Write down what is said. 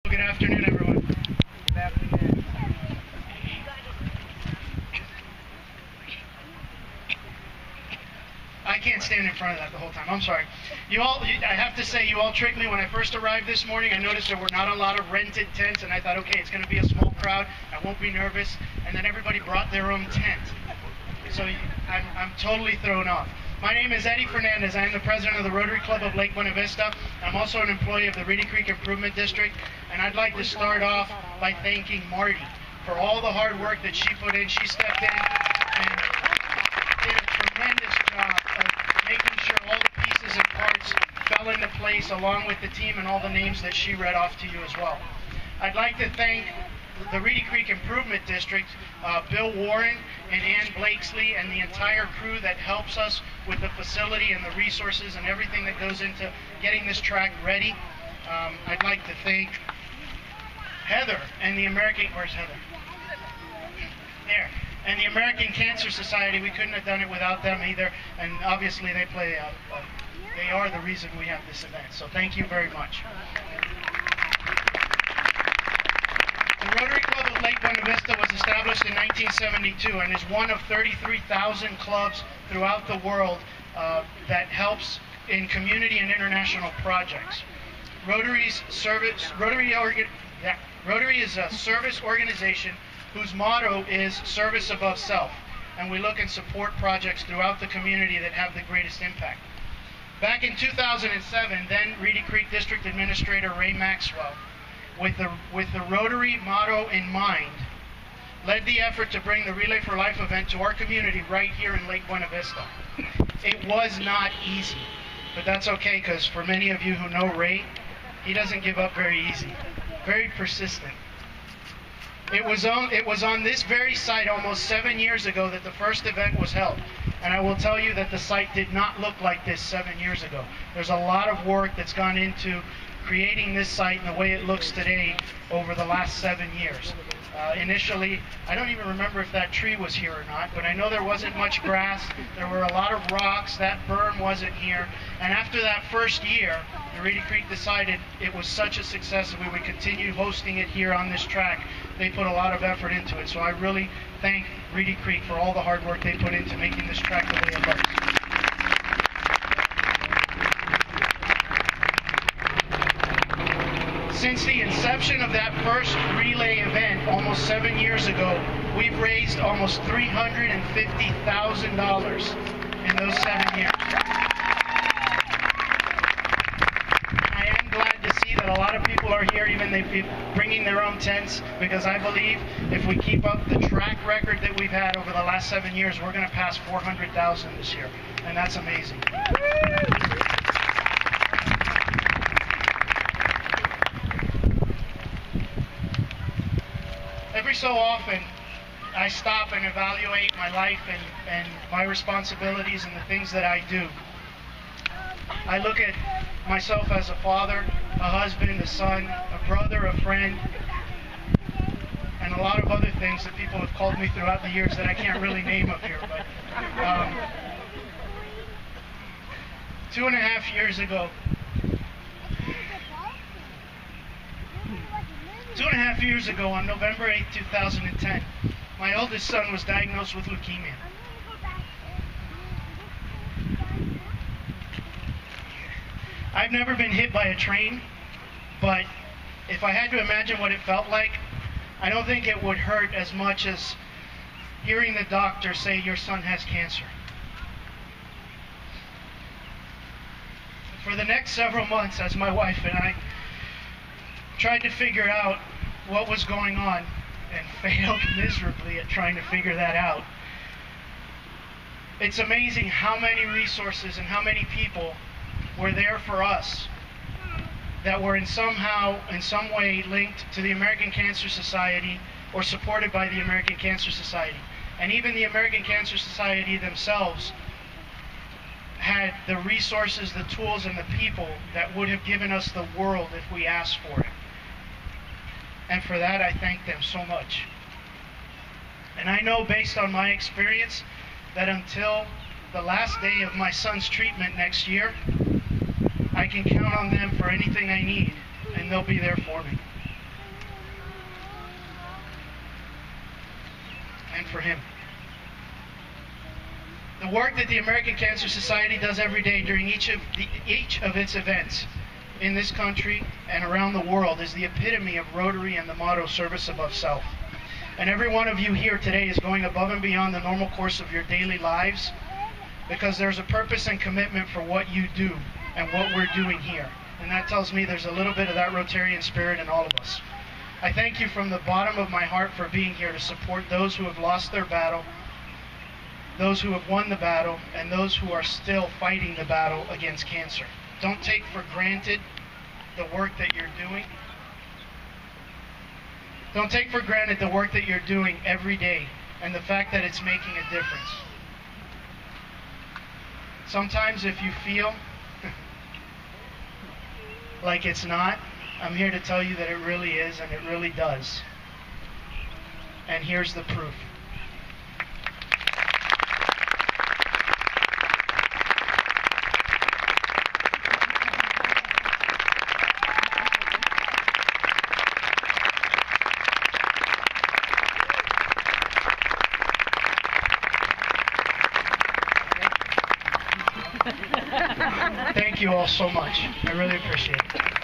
Good afternoon, everyone. Good afternoon. I can't stand in front of that the whole time. I'm sorry. I have to say, you all tricked me. When I first arrived this morning, I noticed there were not a lot of rented tents, and I thought, okay, it's going to be a small crowd. I won't be nervous. And then everybody brought their own tent. So I'm totally thrown off. My name is Eddie Fernandez. I am the president of the Rotary Club of Lake Buena Vista. I'm also an employee of the Reedy Creek Improvement District. And I'd like to start off by thanking Marty for all the hard work that she put in. She stepped in and did a tremendous job of making sure all the pieces and parts fell into place, along with the team and all the names that she read off to you as well. I'd like to thank the Reedy Creek Improvement District, Bill Warren and Ann Blakesley, and the entire crew that helps us with the facility and the resources and everything that goes into getting this track ready. I'd like to thank Heather and the where's Heather? There. And the American Cancer Society. We couldn't have done it without them either, and obviously they are the reason we have this event, so thank you very much. The Rotary Club of Lake Buena Vista was established in 1972 and is one of 33,000 clubs throughout the world that helps in community and international projects. Rotary is a service organization whose motto is service above self, and we look and support projects throughout the community that have the greatest impact. Back in 2007, then Reedy Creek District Administrator Ray Maxwell, with the Rotary motto in mind, led the effort to bring the Relay for Life event to our community right here in Lake Buena Vista. It was not easy, but that's okay, because for many of you who know Ray, he doesn't give up very easy, very persistent. It was on this very site almost 7 years ago that the first event was held. And I will tell you that the site did not look like this 7 years ago. There's a lot of work that's gone into creating this site and the way it looks today over the last 7 years. Initially, I don't even remember if that tree was here or not, but I know there wasn't much grass. There were a lot of rocks. That berm wasn't here. And after that first year, the Reedy Creek decided it was such a success that we would continue hosting it here on this track. They put a lot of effort into it. So I really thank Reedy Creek for all the hard work they put into making this track the way it looks. Since the inception of that first relay event almost 7 years ago, we've raised almost $350,000 in those 7 years. I am glad to see that a lot of people are here, even they bringing their own tents, because I believe if we keep up the track record that we've had over the last 7 years, we're going to pass 400,000 this year, and that's amazing. Every so often, I stop and evaluate my life and my responsibilities and the things that I do. I look at myself as a father, a husband, a son, a brother, a friend, and a lot of other things that people have called me throughout the years that I can't really name up here. But 2.5 years ago, 2.5 years ago, on November 8, 2010, my oldest son was diagnosed with leukemia. I've never been hit by a train, but if I had to imagine what it felt like, I don't think it would hurt as much as hearing the doctor say your son has cancer. For the next several months, as my wife and I tried to figure out what was going on and failed miserably at trying to figure that out. It's amazing how many resources and how many people were there for us that were in some way linked to the American Cancer Society or supported by the American Cancer Society. And even the American Cancer Society themselves had the resources, the tools, and the people that would have given us the world if we asked for it. And for that, I thank them so much. And I know, based on my experience, that until the last day of my son's treatment next year, I can count on them for anything I need, and they'll be there for me. for him. The work that the American Cancer Society does every day during each of its events in this country and around the world is the epitome of Rotary and the motto, service above self. And every one of you here today is going above and beyond the normal course of your daily lives because there's a purpose and commitment for what you do and what we're doing here. And that tells me there's a little bit of that Rotarian spirit in all of us. I thank you from the bottom of my heart for being here to support those who have lost their battle, those who have won the battle, and those who are still fighting the battle against cancer. Don't take for granted the work that you're doing. Don't take for granted the work that you're doing every day and the fact that it's making a difference. Sometimes if you feel like it's not, I'm here to tell you that it really is, and it really does. And here's the proof. Thank you all so much. I really appreciate it.